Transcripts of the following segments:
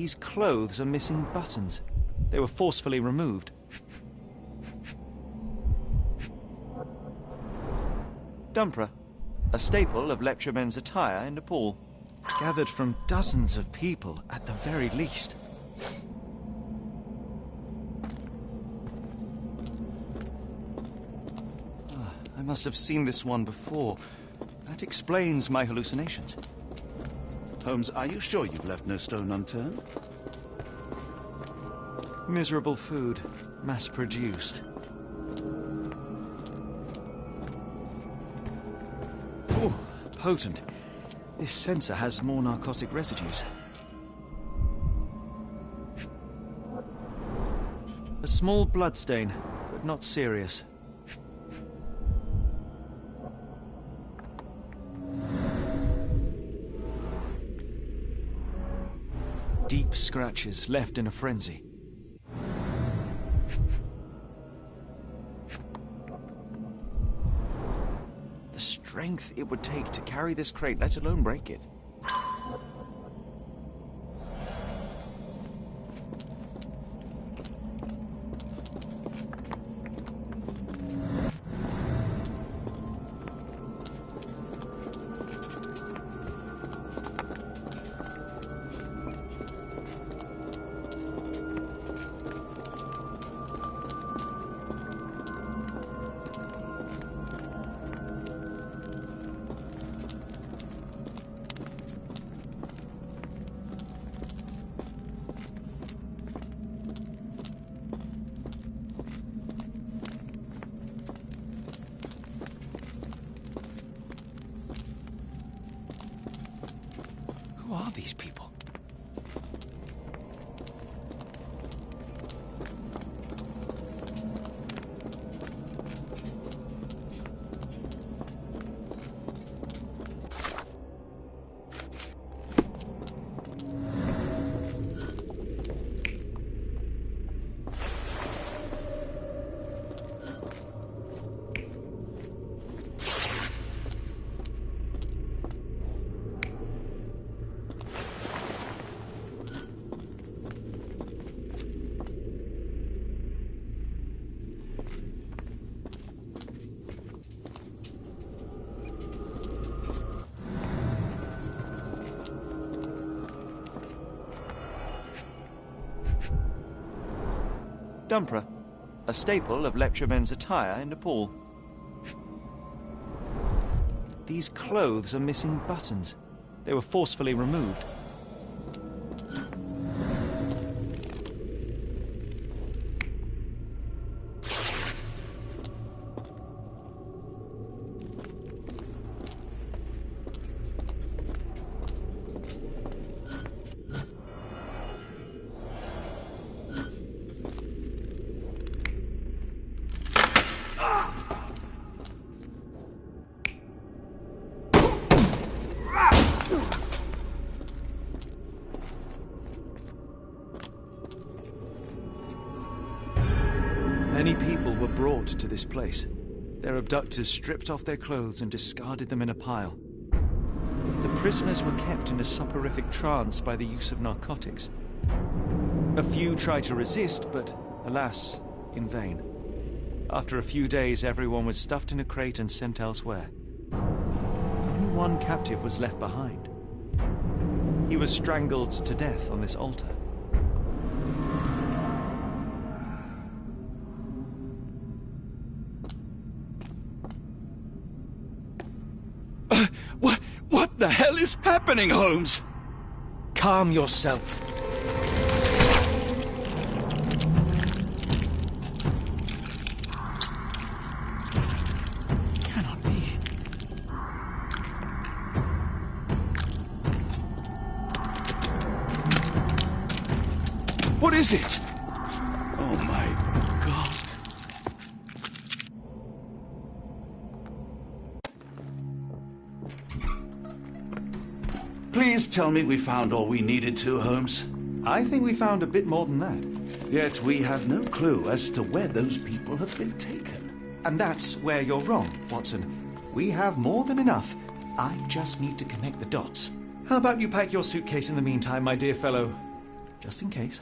These clothes are missing buttons. They were forcefully removed. Dumpra, a staple of lecturemen's attire in Nepal, gathered from dozens of people at the very least. I must have seen this one before. That explains my hallucinations. Holmes, are you sure you've left no stone unturned? Miserable food, mass-produced. Oh, potent. This sensor has more narcotic residues. A small bloodstain, but not serious. Deep scratches left in a frenzy. The strength it would take to carry this crate, let alone break it. Who are these people? Dumpra, a staple of lecturemen's attire in Nepal. These clothes are missing buttons. They were forcefully removed. Many people were brought to this place. Their abductors stripped off their clothes and discarded them in a pile. The prisoners were kept in a soporific trance by the use of narcotics. A few tried to resist, but alas, in vain. After a few days, everyone was stuffed in a crate and sent elsewhere. Only one captive was left behind. He was strangled to death on this altar. What the hell is happening, Holmes? Calm yourself. Cannot be. What is it? Oh my God. Please tell me we found all we needed to, Holmes. I think we found a bit more than that. Yet we have no clue as to where those people have been taken. And that's where you're wrong, Watson. We have more than enough. I just need to connect the dots. How about you pack your suitcase in the meantime, my dear fellow? Just in case.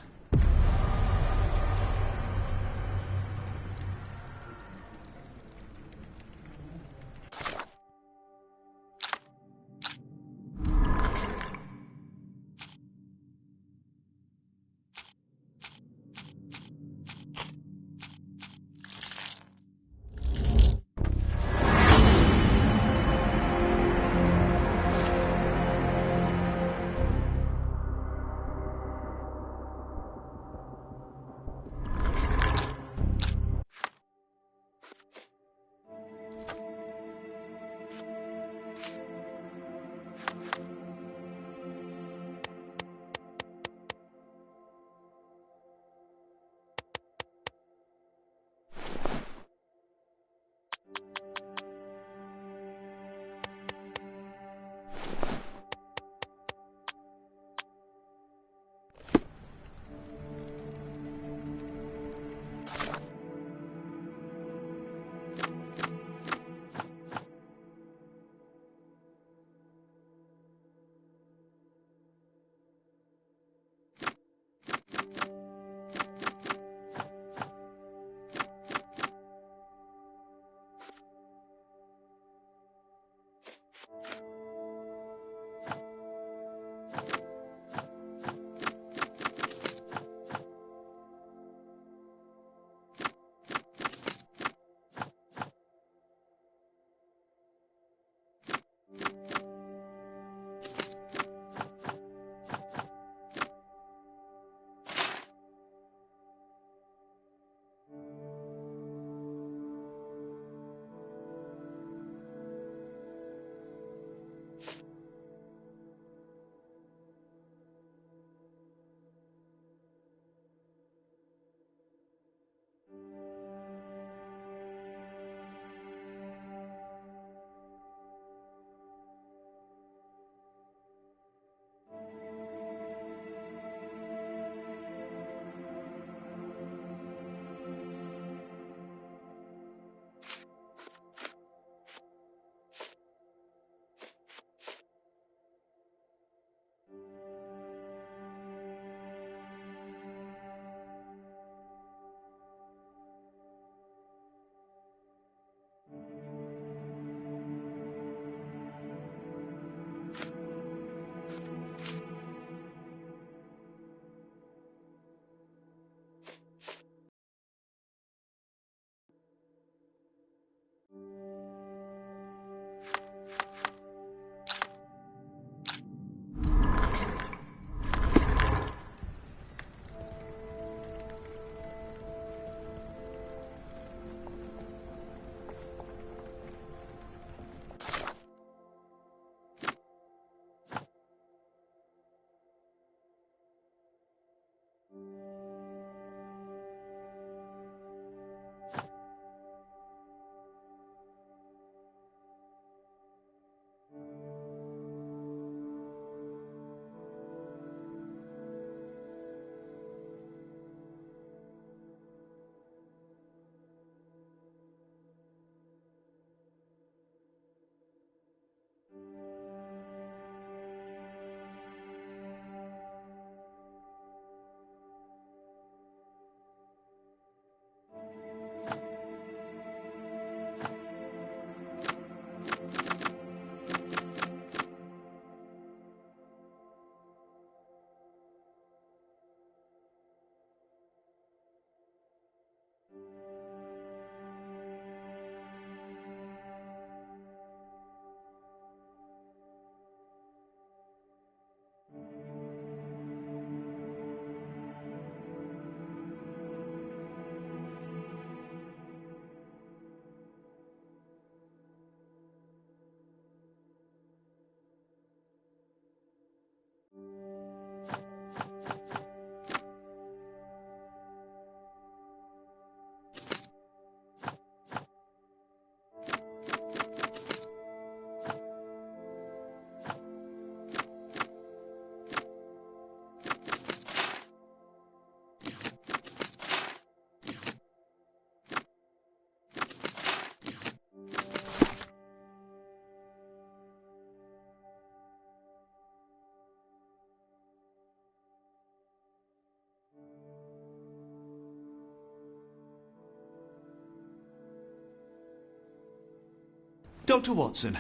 Dr. Watson,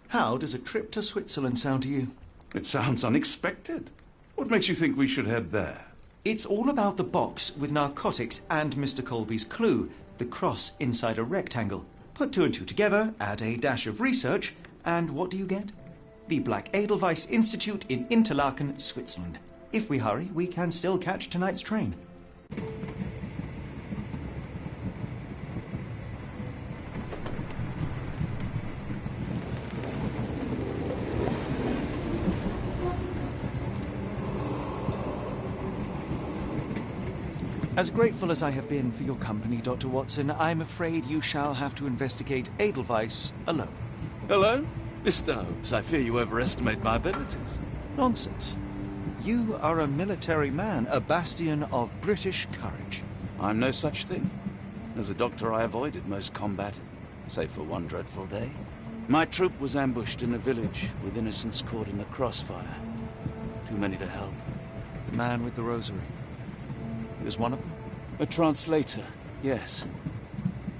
how does a trip to Switzerland sound to you? It sounds unexpected. What makes you think we should head there? It's all about the box with narcotics and Mr. Colby's clue, the cross inside a rectangle. Put two and two together, add a dash of research, and what do you get? The Black Edelweiss Institute in Interlaken, Switzerland. If we hurry, we can still catch tonight's train. As grateful as I have been for your company, Dr. Watson, I'm afraid you shall have to investigate Edelweiss alone. Hello? Mr. Holmes, I fear you overestimate my abilities. Nonsense. You are a military man, a bastion of British courage. I'm no such thing. As a doctor, I avoided most combat, save for one dreadful day. My troop was ambushed in a village with innocents caught in the crossfire. Too many to help. The man with the rosary. He was one of them? A translator, yes.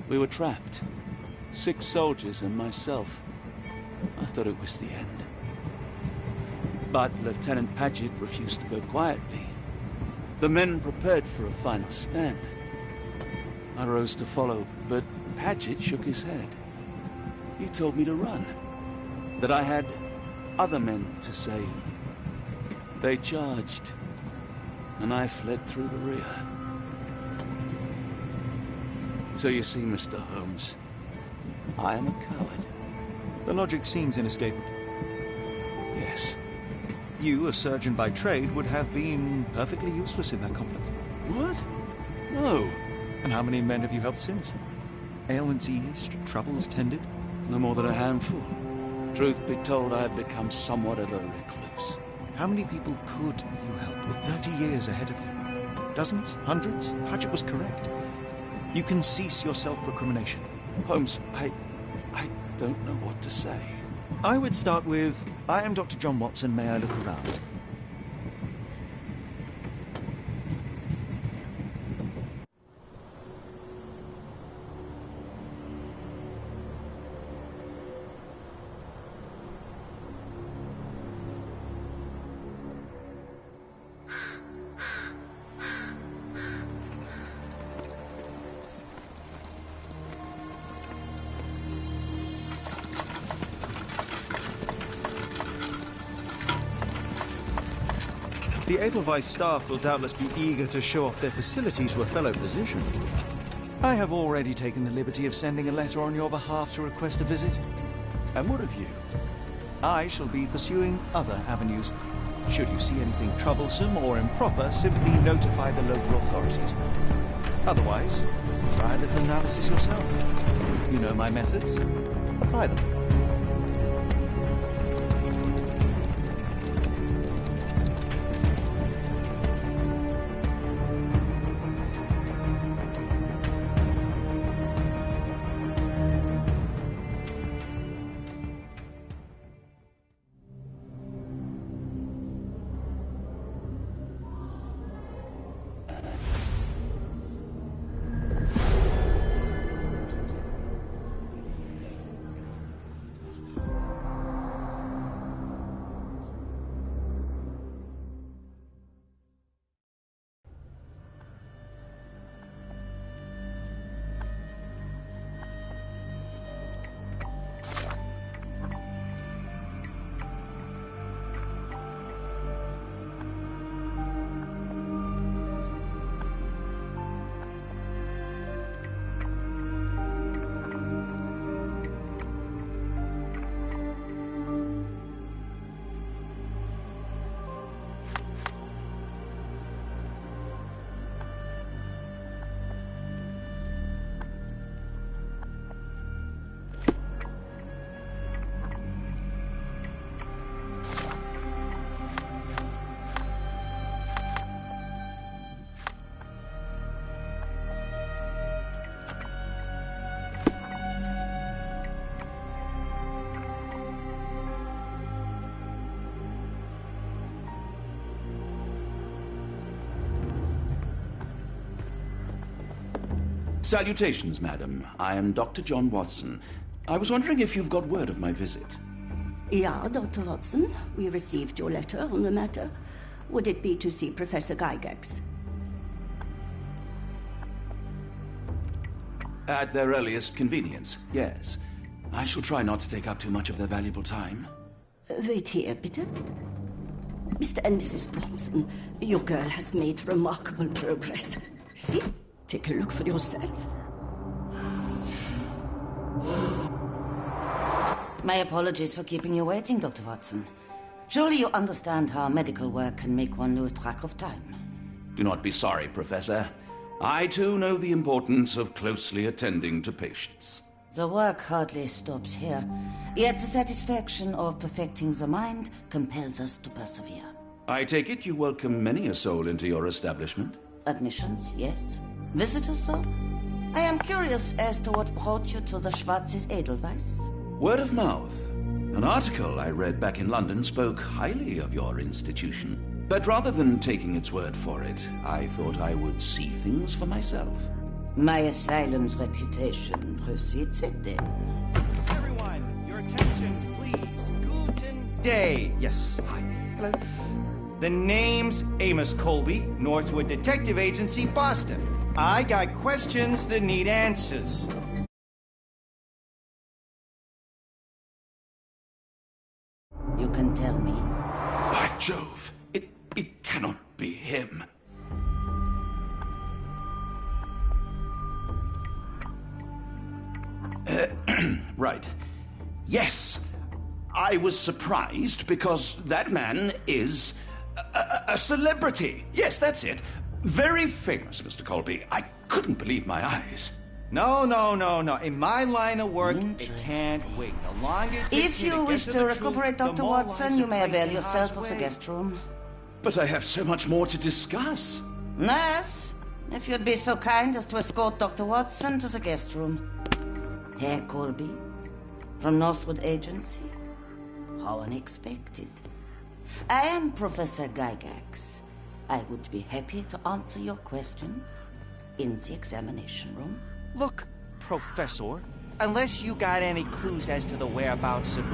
We were trapped. 6 soldiers and myself. I thought it was the end. But Lieutenant Paget refused to go quietly. The men prepared for a final stand. I rose to follow, but Paget shook his head. He told me to run. That I had other men to save. They charged, and I fled through the rear. So you see, Mr. Holmes, I am a coward. The logic seems inescapable. Yes. You, a surgeon by trade, would have been perfectly useless in that conflict. What? No. And how many men have you helped since? Ailments eased, troubles tended? No more than a handful. Truth be told, I have become somewhat of a recluse. How many people could you help with 30 years ahead of you? Dozens? Hundreds? Paget was correct. You can cease your self-recrimination. Holmes, I don't know what to say. I would start with, I am Dr. John Watson, may I look around? The Edelweiss staff will doubtless be eager to show off their facilities to a fellow physician. I have already taken the liberty of sending a letter on your behalf to request a visit. And what of you? I shall be pursuing other avenues. Should you see anything troublesome or improper, simply notify the local authorities. Otherwise, try a little analysis yourself. You know my methods. Apply them. Salutations, madam. I am Dr. John Watson. I was wondering if you've got word of my visit. Yeah, Dr. Watson. We received your letter on the matter. Would it be to see Professor Gygax? At their earliest convenience, yes. I shall try not to take up too much of their valuable time. Wait here, bitte. Mr. and Mrs. Bronson, your girl has made remarkable progress. See? Take a look for yourself. My apologies for keeping you waiting, Dr. Watson. Surely you understand how medical work can make one lose track of time. Do not be sorry, Professor. I too know the importance of closely attending to patients. The work hardly stops here, yet the satisfaction of perfecting the mind compels us to persevere. I take it you welcome many a soul into your establishment? Admissions, yes. Visitors, though? I am curious as to what brought you to the Schwarzes Edelweiss. Word of mouth. An article I read back in London spoke highly of your institution. But rather than taking its word for it, I thought I would see things for myself. My asylum's reputation precedes it, then. Everyone, your attention, please. Guten Day. Yes, hi. Hello. The name's Amos Colby, Northwood Detective Agency, Boston. I got questions that need answers. You can tell me. By Jove, it cannot be him. Right. Yes. I was surprised because that man is a celebrity. Yes, that's it. Very famous, Mr. Colby. I couldn't believe my eyes. No. In my line of work, it can't wait. The longer it takes If me you get wish to to the recuperate, truth, the Dr. more Watson, lives you are may placed avail in yourself harm's of the way. guest room. But I have so much more to discuss. Nurse, if you'd be so kind as to escort Dr. Watson to the guest room. Herr Colby, from Northwood Agency. How unexpected. I am Professor Gygax. I would be happy to answer your questions in the examination room. Look, Professor, unless you got any clues as to the whereabouts of...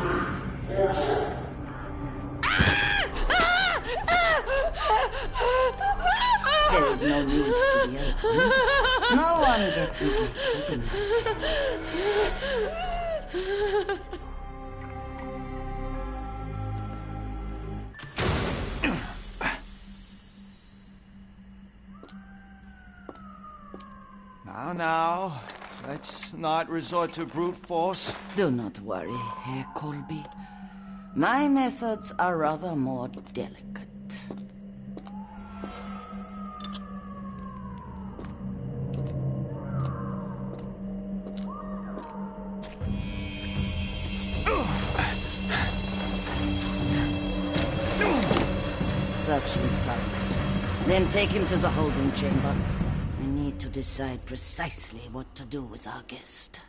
There is no need to be alarmed. No one gets neglected in my care. Now, let's not resort to brute force. Do not worry, Herr Colby. My methods are rather more delicate. Search him thoroughly. Then take him to the holding chamber. I need to decide precisely what to do with our guest.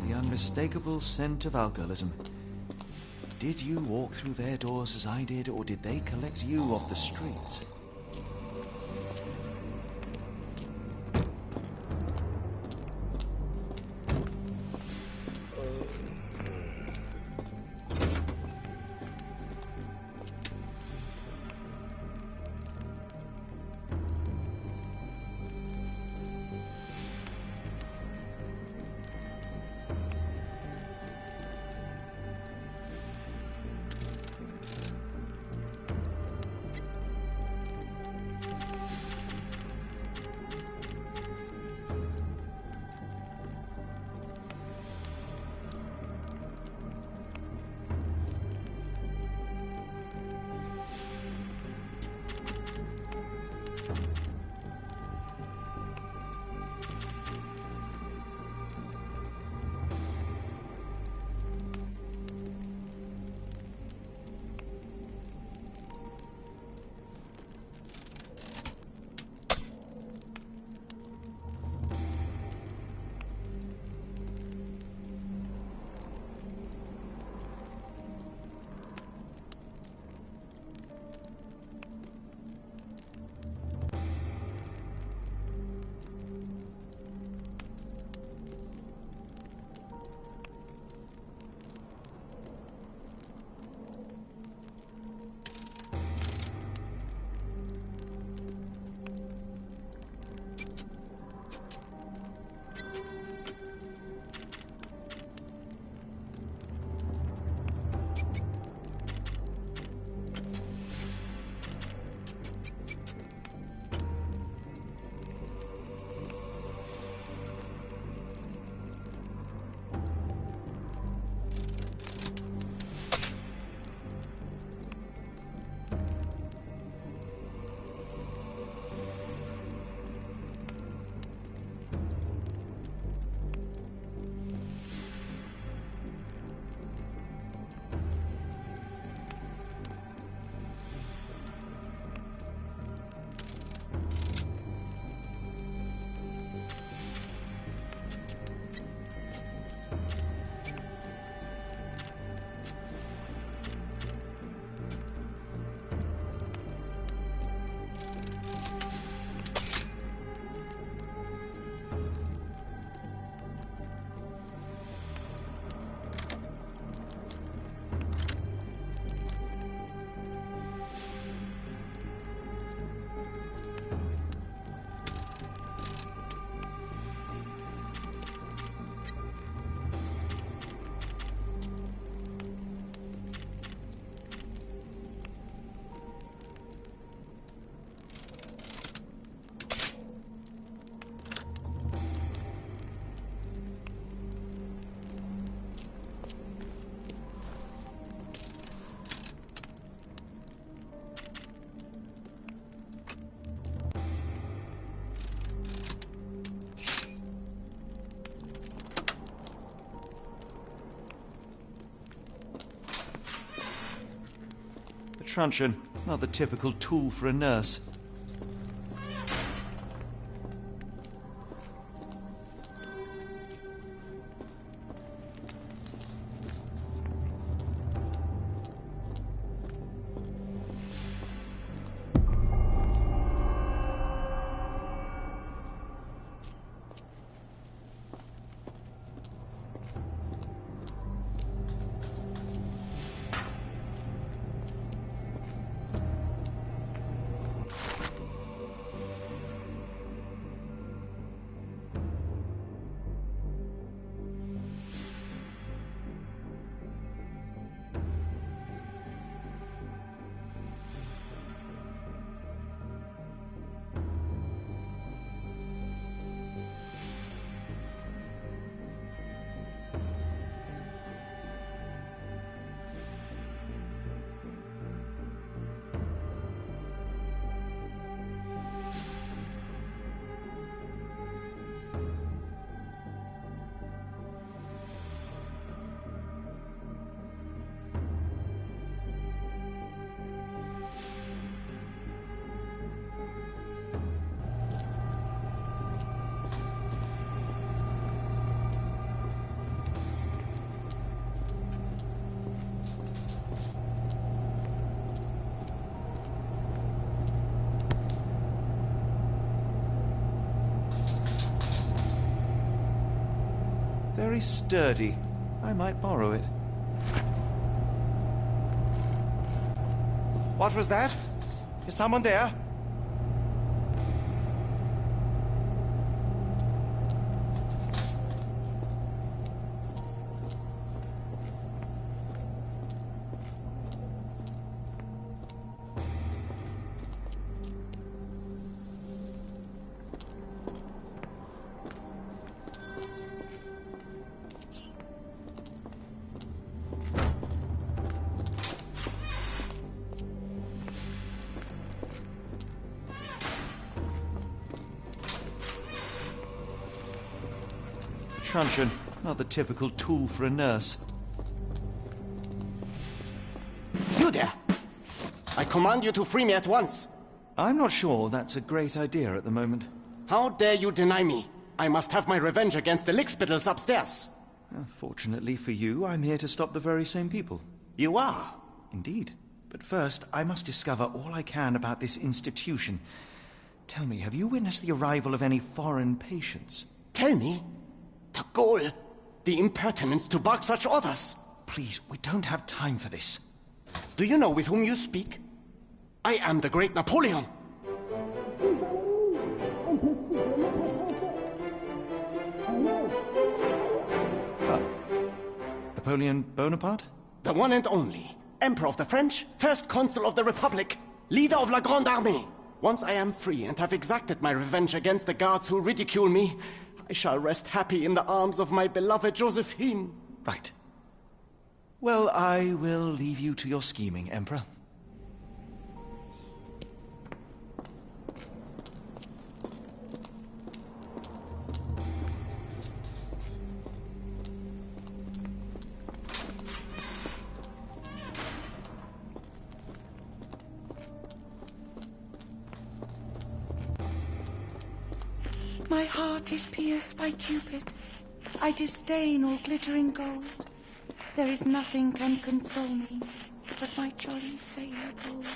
The unmistakable scent of alcoholism. Did you walk through their doors as I did, or did they collect you off the streets? Truncheon, not the typical tool for a nurse. Very sturdy. I might borrow it. What was that? Is someone there? Truncheon, not the typical tool for a nurse. You there! I command you to free me at once. I'm not sure that's a great idea at the moment. How dare you deny me? I must have my revenge against the lickspittles upstairs. Fortunately for you, I'm here to stop the very same people. You are? Indeed. But first, I must discover all I can about this institution. Tell me, have you witnessed the arrival of any foreign patients? Tell me? The gall, the impertinence to bark such orders. Please, we don't have time for this. Do you know with whom you speak? I am the great Napoleon. Napoleon Bonaparte? The one and only. Emperor of the French, first consul of the Republic, leader of La Grande Armée. Once I am free and have exacted my revenge against the guards who ridicule me, I shall rest happy in the arms of my beloved Josephine. Right. Well, I will leave you to your scheming, Emperor. My heart is pierced by Cupid. I disdain all glittering gold. There is nothing can console me but my jolly sailor bold.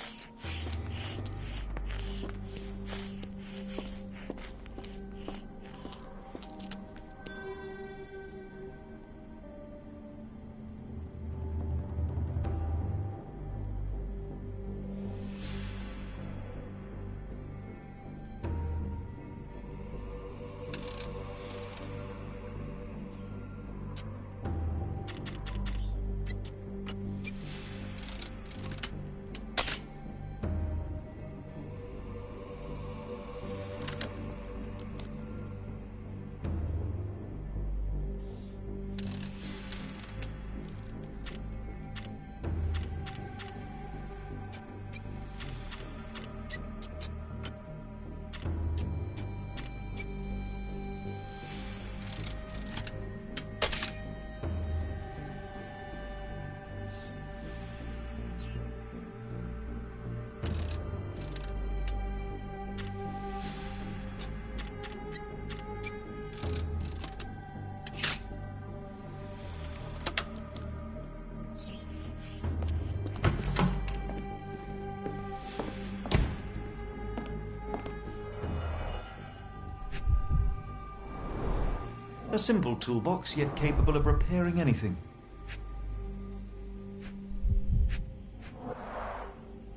A simple toolbox, yet capable of repairing anything.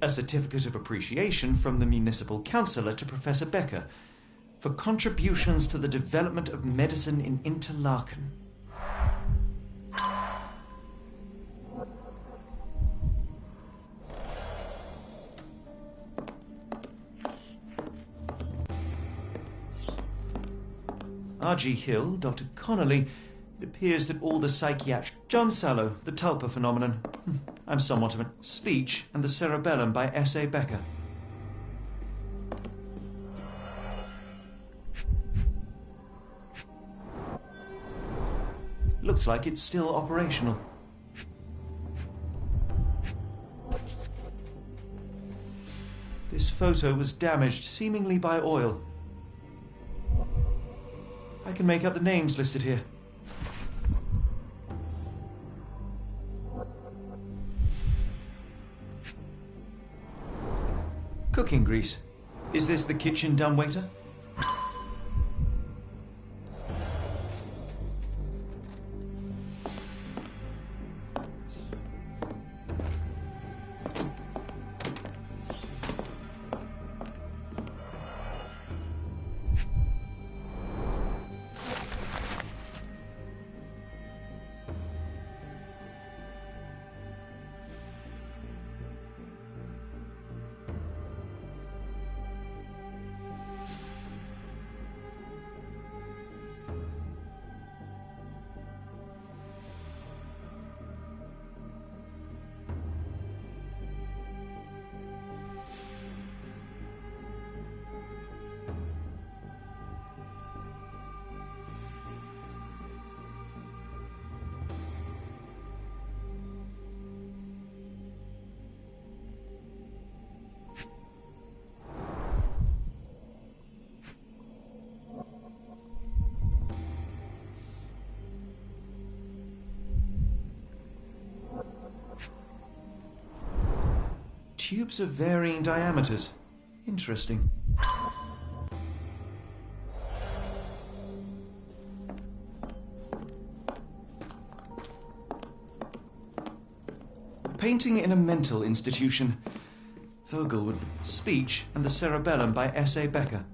A certificate of appreciation from the municipal councillor to Professor Becker for contributions to the development of medicine in Interlaken. R.G. Hill, Dr. Connolly. It appears that all the psychiatric... John Sallow, the Tulpa phenomenon. I'm somewhat of a... Speech and the Cerebellum by S.A. Becker. Looks like it's still operational. This photo was damaged, seemingly by oil. I can make out the names listed here. Cooking grease. Is this the kitchen dumbwaiter? Tubes of varying diameters. Interesting. Painting in a mental institution. Vogelwood. Speech and the Cerebellum by S.A. Becker.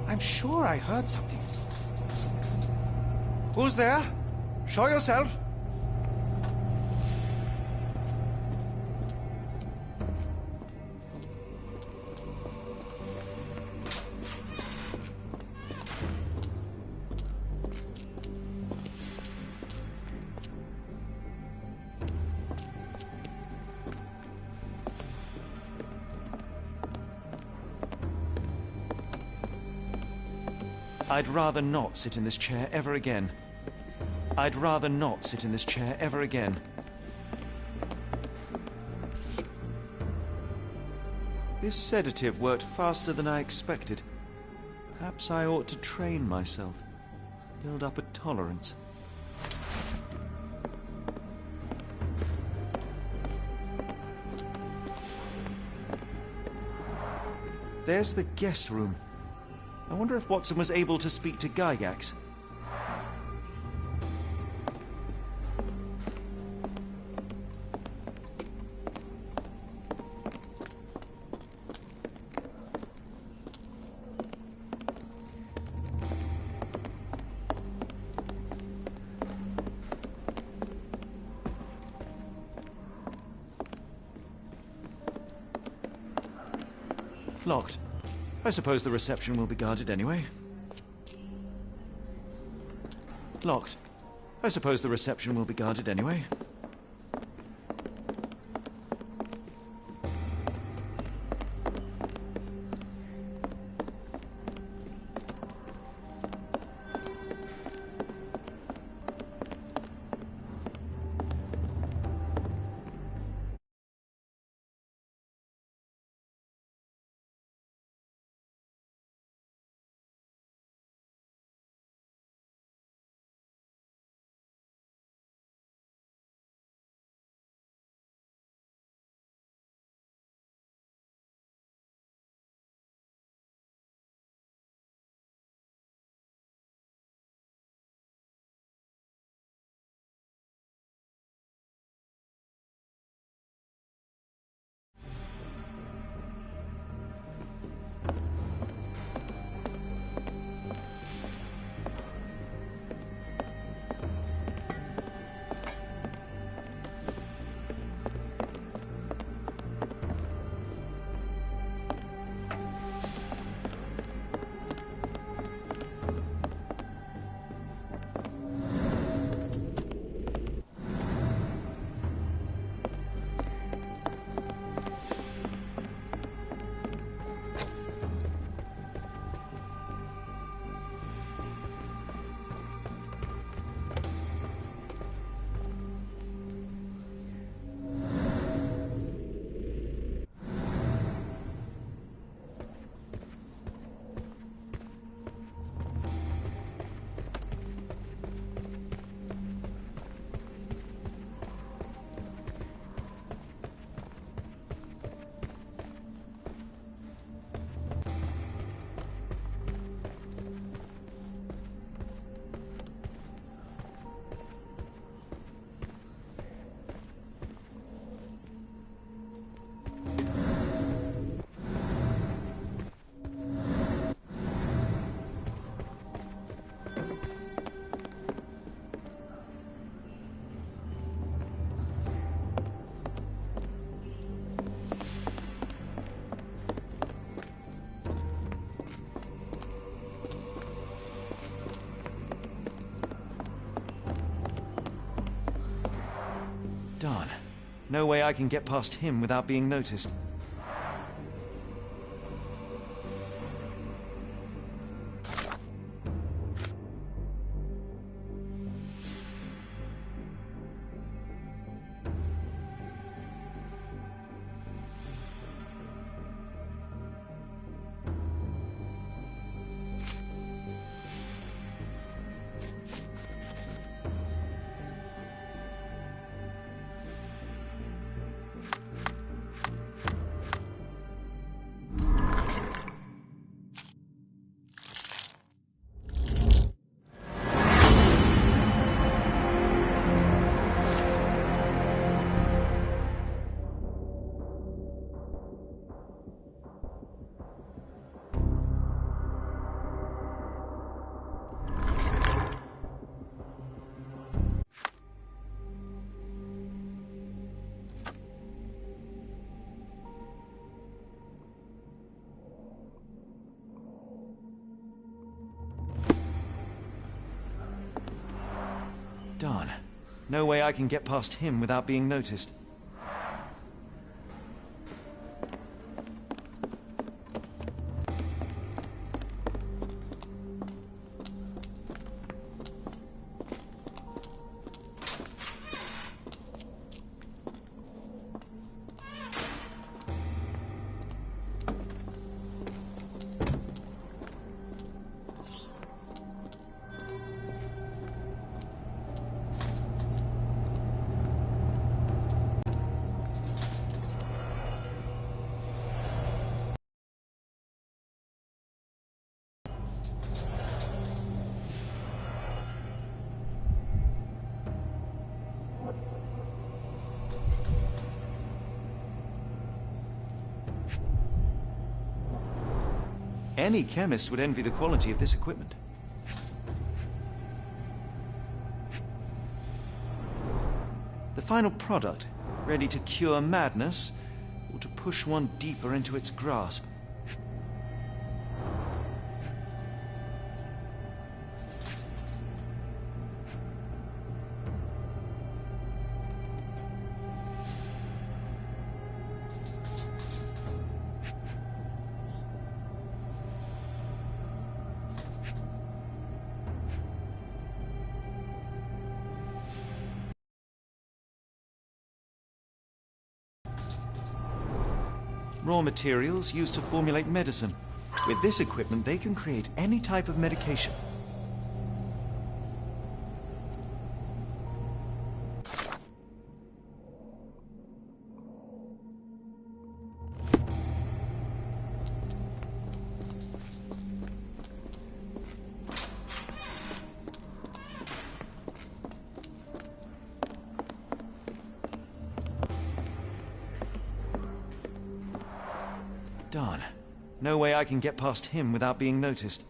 I'm sure I heard something. Who's there? Show yourself. I'd rather not sit in this chair ever again. I'd rather not sit in this chair ever again. This sedative worked faster than I expected. Perhaps I ought to train myself, build up a tolerance. There's the guest room. I wonder if Watson was able to speak to Gygax. Locked. I suppose the reception will be guarded anyway. Locked. I suppose the reception will be guarded anyway. Darn. No way I can get past him without being noticed. Darn. No way I can get past him without being noticed. Any chemist would envy the quality of this equipment. The final product, ready to cure madness, or to push one deeper into its grasp. Raw materials used to formulate medicine. With this equipment, they can create any type of medication. Darn. No way I can get past him without being noticed.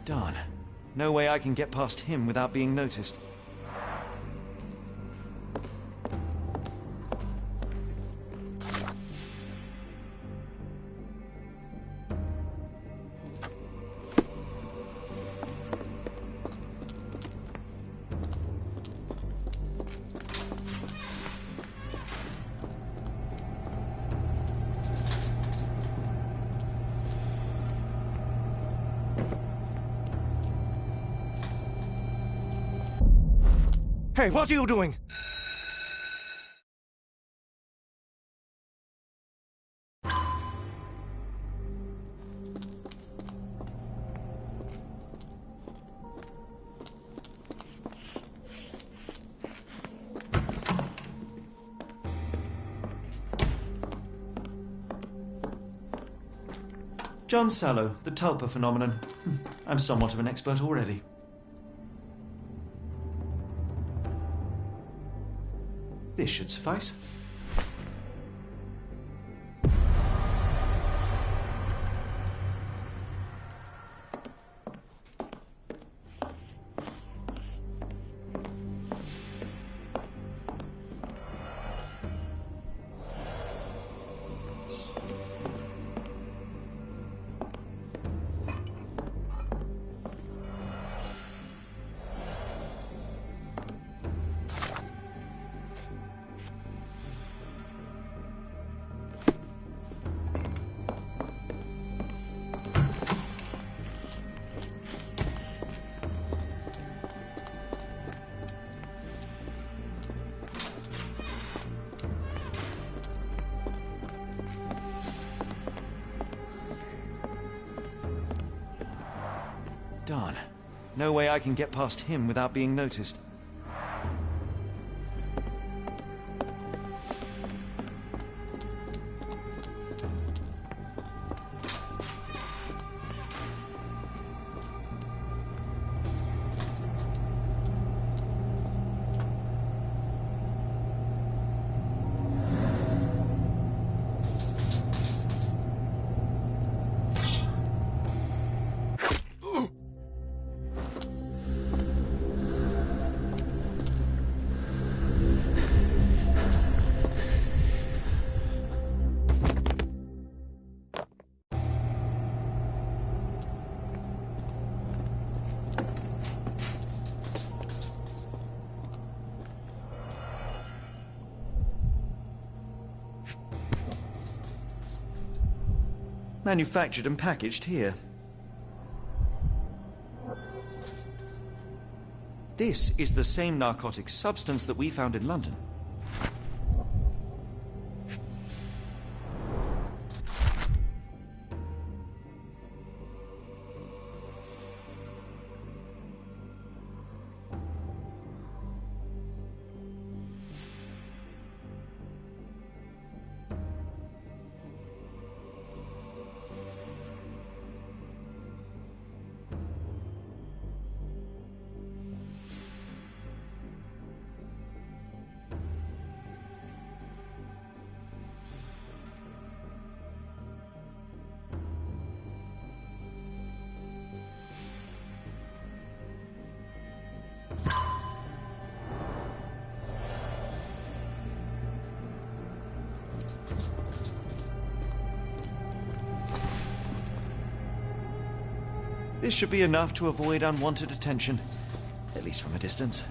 Darn. No way I can get past him without being noticed. Hey, what are you doing? John Sallow, the Tulpa phenomenon. I'm somewhat of an expert already. This should suffice. Darn. No way I can get past him without being noticed. manufactured and packaged here. This is the same narcotic substance that we found in London. This should be enough to avoid unwanted attention, at least from a distance.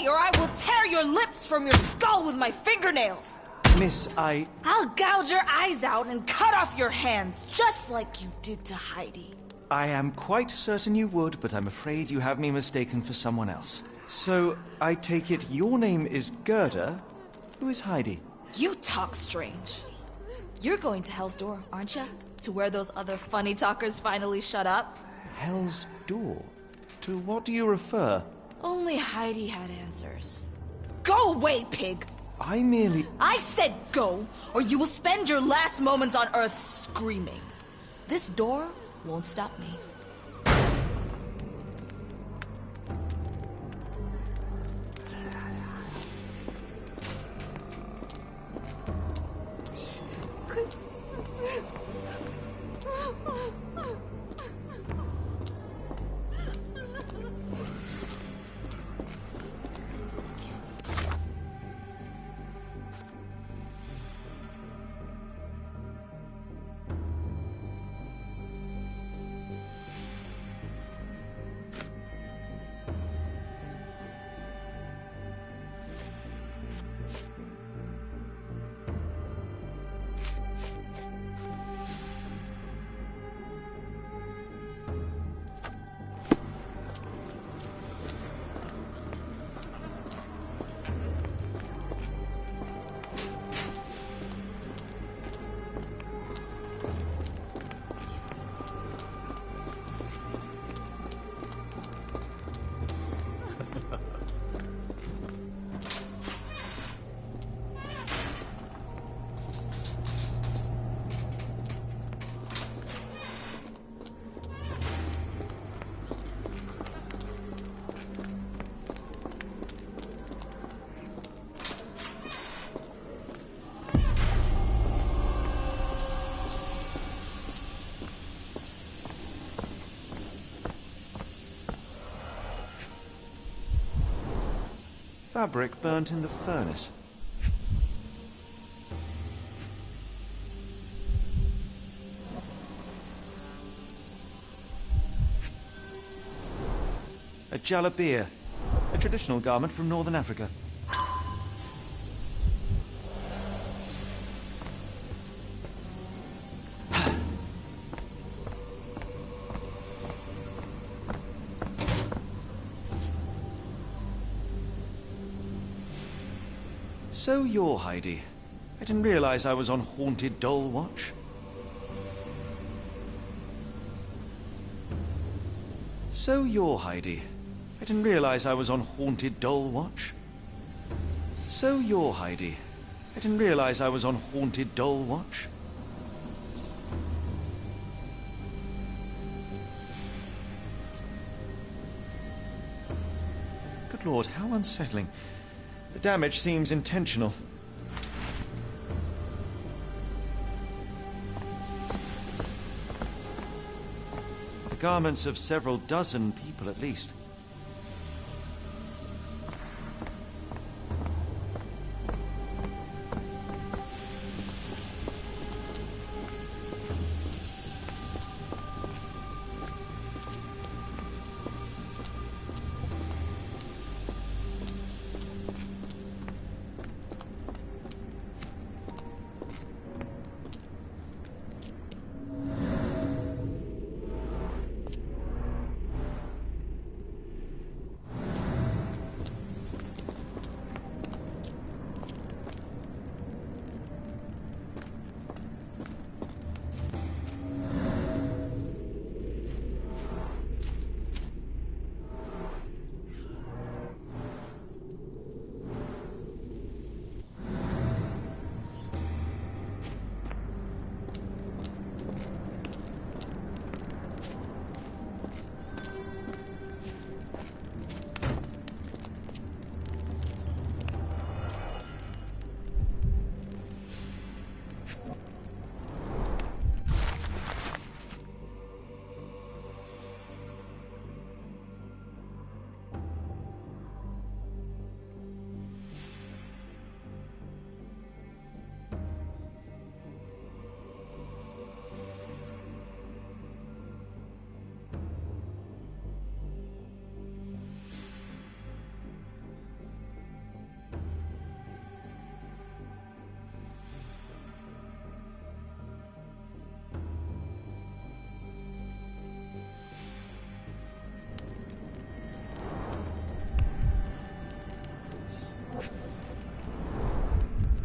Or I will tear your lips from your skull with my fingernails! Miss, I'll gouge your eyes out and cut off your hands, just like you did to Heidi. I am quite certain you would, but I'm afraid you have me mistaken for someone else. So, I take it your name is Gerda? Who is Heidi? You talk strange. You're going to Hell's Door, aren't you? To where those other funny talkers finally shut up? Hell's Door? To what do you refer? Only Heidi had answers. Go away, pig! I said go, or you will spend your last moments on Earth screaming. This door won't stop me. Fabric burnt in the furnace. A jalabia, a traditional garment from northern Africa. So you're Heidi. I didn't realize I was on Haunted Doll Watch. So you're Heidi. I didn't realize I was on Haunted Doll Watch. So you're Heidi. I didn't realize I was on Haunted Doll Watch. Good Lord, how unsettling. The damage seems intentional. garments of several dozen people at least.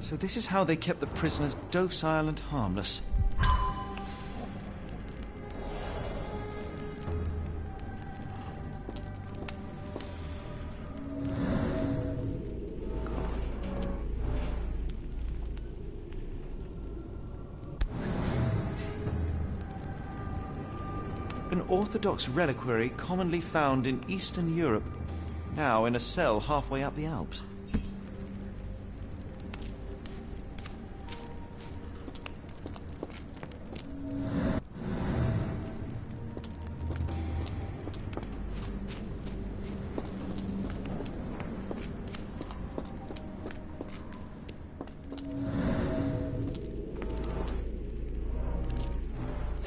So this is how they kept the prisoners docile and harmless. An Orthodox reliquary commonly found in Eastern Europe, now in a cell halfway up the Alps.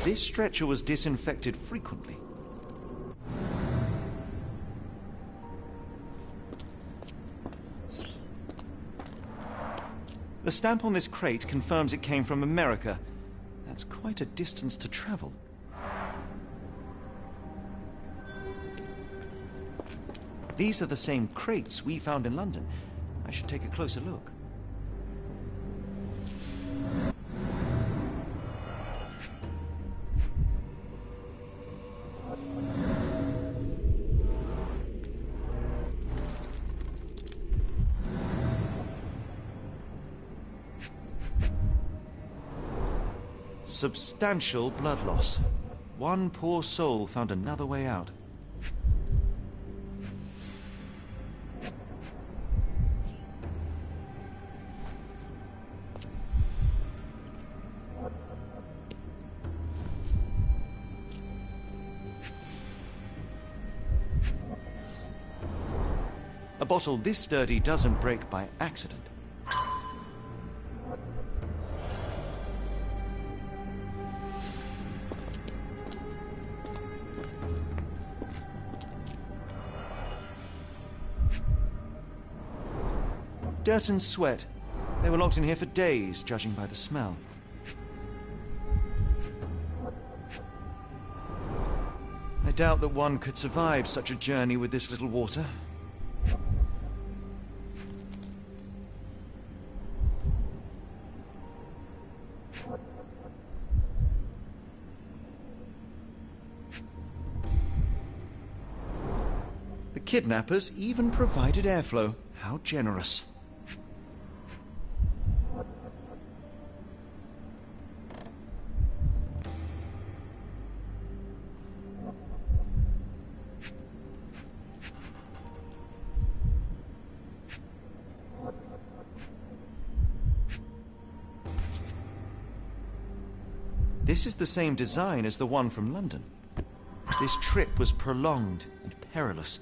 This stretcher was disinfected frequently. The stamp on this crate confirms it came from America. That's quite a distance to travel. These are the same crates we found in London. I should take a closer look. Substantial blood loss. One poor soul found another way out. A bottle this sturdy doesn't break by accident. Dirt and sweat. They were locked in here for days, judging by the smell. I doubt that one could survive such a journey with this little water. The kidnappers even provided airflow. How generous. This is the same design as the one from London. This trip was prolonged and perilous.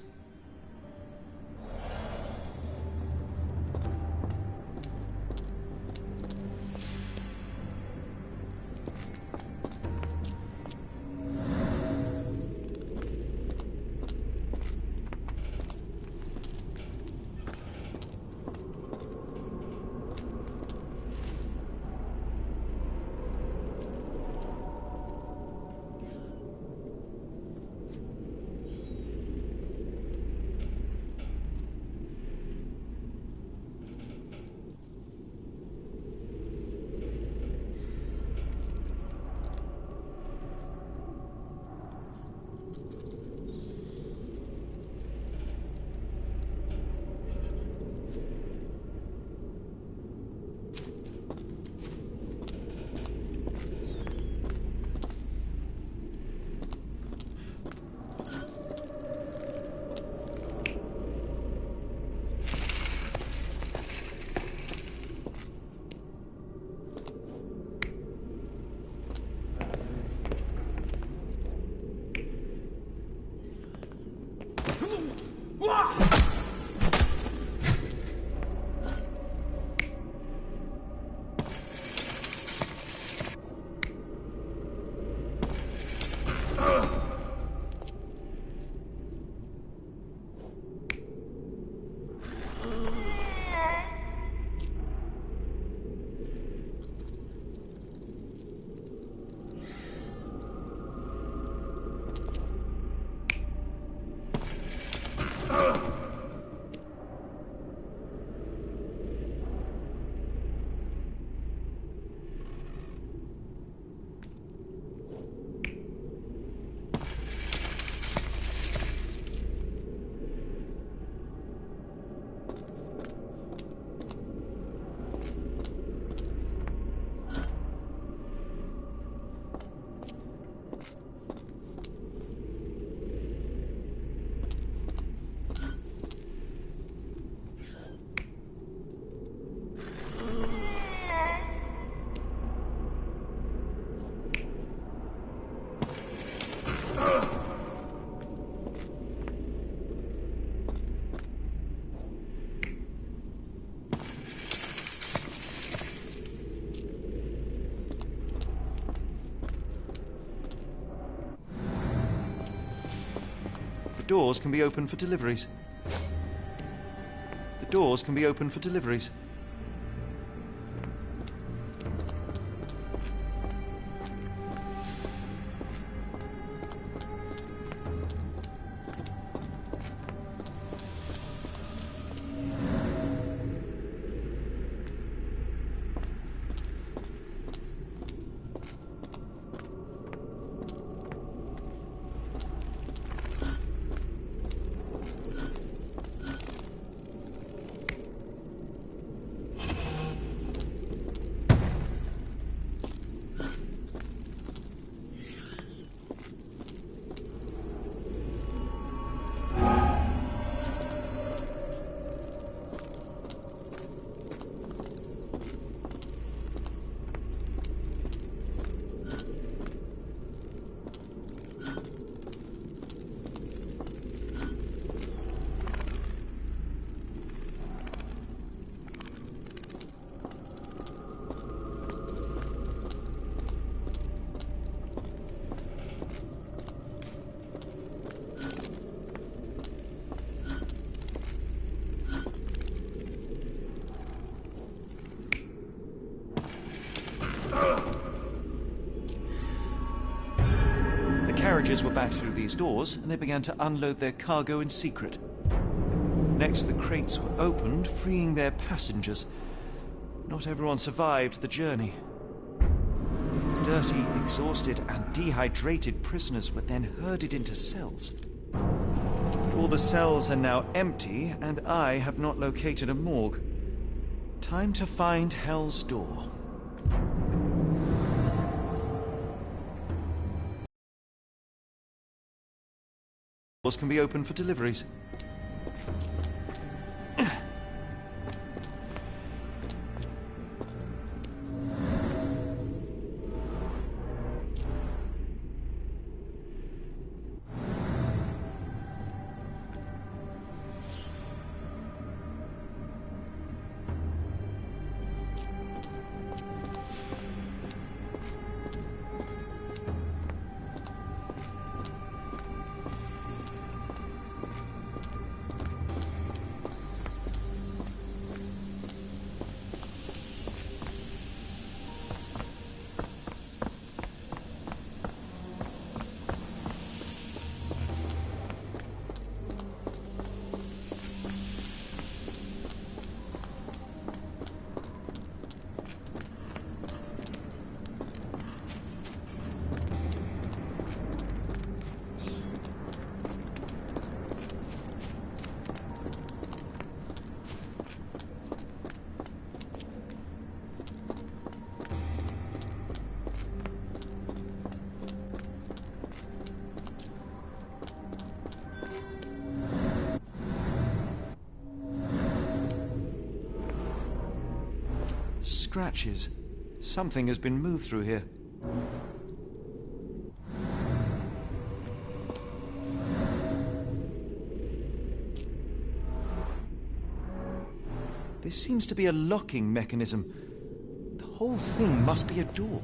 The doors can be opened for deliveries. The doors can be opened for deliveries. Carriages were backed through these doors, and they began to unload their cargo in secret. Next, the crates were opened, freeing their passengers. Not everyone survived the journey. The dirty, exhausted, and dehydrated prisoners were then herded into cells. But all the cells are now empty, and I have not located a morgue. Time to find Hell's Door. Doors can be opened for deliveries. scratches. Something has been moved through here. This seems to be a locking mechanism. The whole thing must be a door.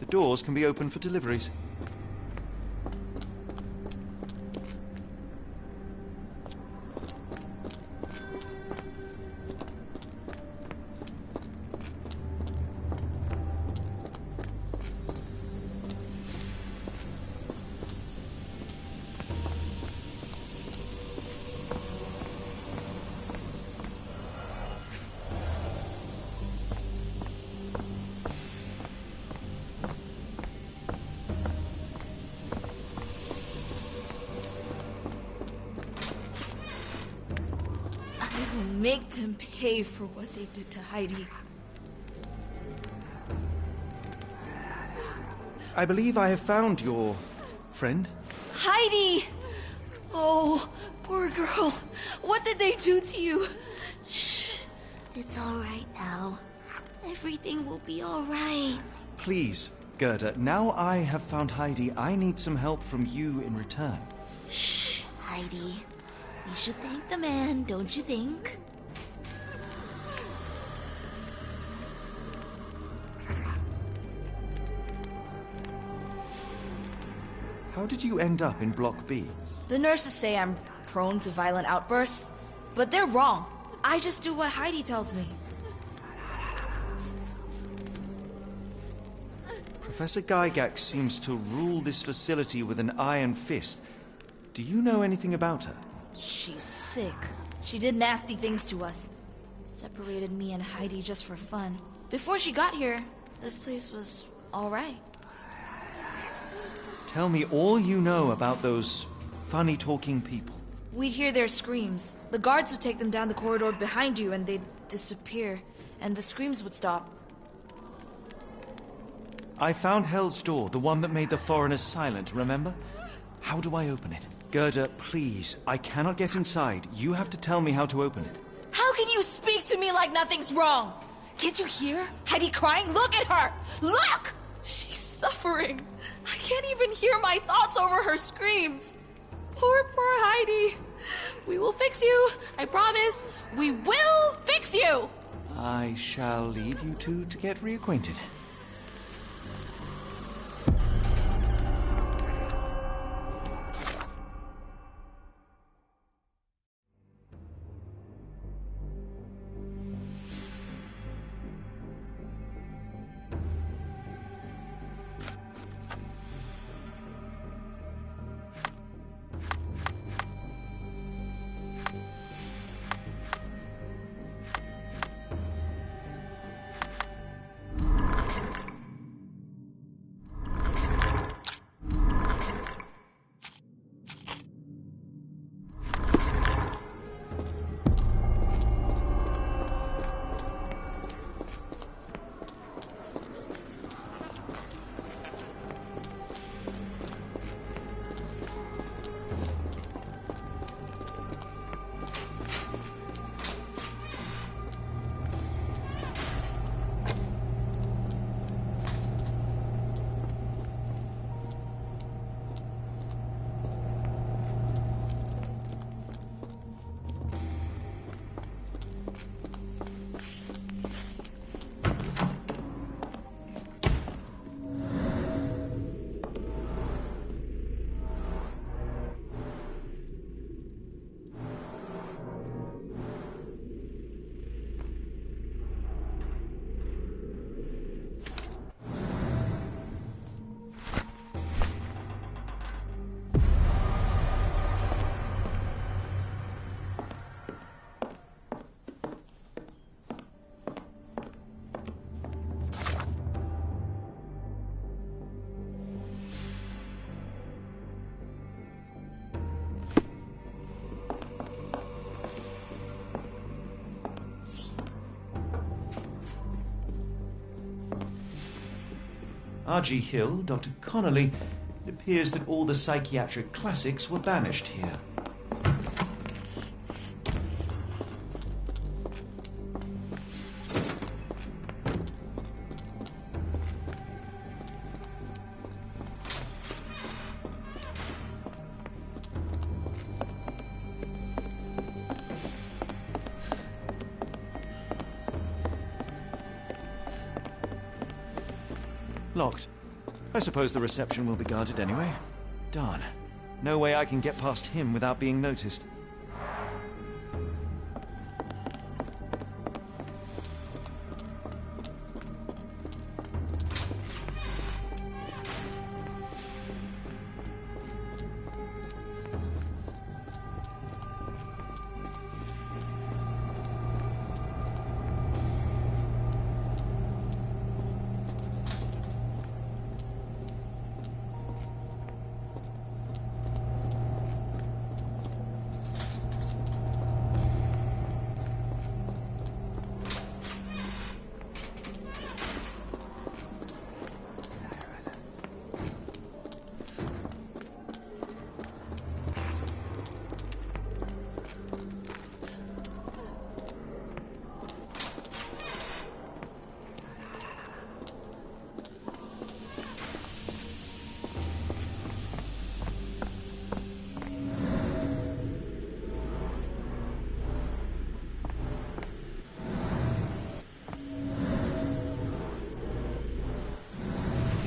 The doors can be opened for deliveries. Make them pay for what they did to Heidi. I believe I have found your friend. Heidi! Oh, poor girl. What did they do to you? Shh. It's all right now. Everything will be all right. Please, Gerda, now I have found Heidi, I need some help from you in return. Shh, Heidi. We should thank the man, don't you think? how did you end up in Block B? The nurses say I'm prone to violent outbursts, but they're wrong. I just do what Heidi tells me. Professor Gygax seems to rule this facility with an iron fist. Do you know anything about her? She's sick. She did nasty things to us. Separated me and Heidi just for fun. Before she got here, this place was all right. Tell me all you know about those funny-talking people. We'd hear their screams. The guards would take them down the corridor behind you and they'd disappear, and the screams would stop. I found Hell's Door, the one that made the foreigners silent, remember? How do I open it? Gerda, please, I cannot get inside. You have to tell me how to open it. How can you speak to me like nothing's wrong? Can't you hear Heidi crying? Look at her! Look! She's suffering. I can't even hear my thoughts over her screams. Poor Heidi. We will fix you. I promise. We will fix you! I shall leave you two to get reacquainted. R.G. Hill, Dr. Connolly, it appears that all the psychiatric classics were banished here. Locked. I suppose the reception will be guarded anyway. Darn. No way I can get past him without being noticed.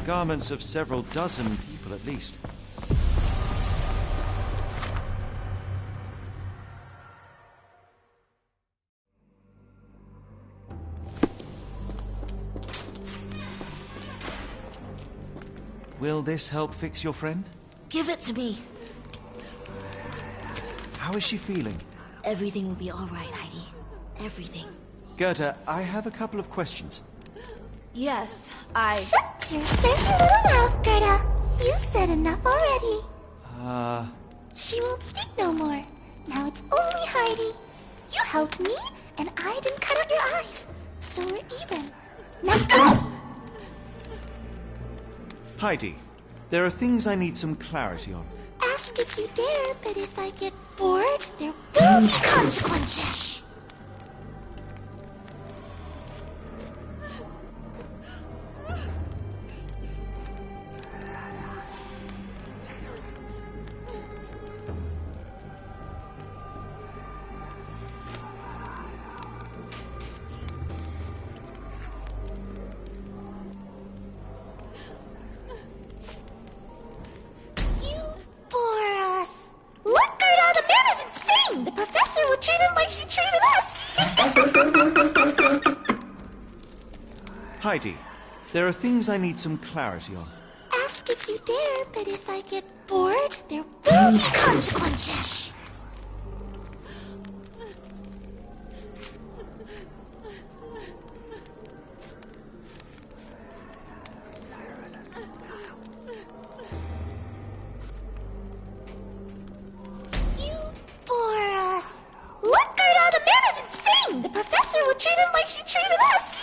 Garments of several dozen people at least. Will this help fix your friend? Give it to me. How is she feeling? Everything will be all right, Heidi. Everything. Goethe, I have a couple of questions. Yes, Shut your dirty little mouth, Gerda. You've said enough already. She won't speak no more. Now it's only Heidi. You helped me, and I didn't cut out your eyes. So we're even. Now go! Heidi, there are things I need some clarity on. Ask if you dare, but if I get bored, there will be consequences. The professor would treat him like she treated us! Heidi, there are things I need some clarity on. Ask if you dare, but if I get bored, there will be consequences! The professor would treat him like she treated us!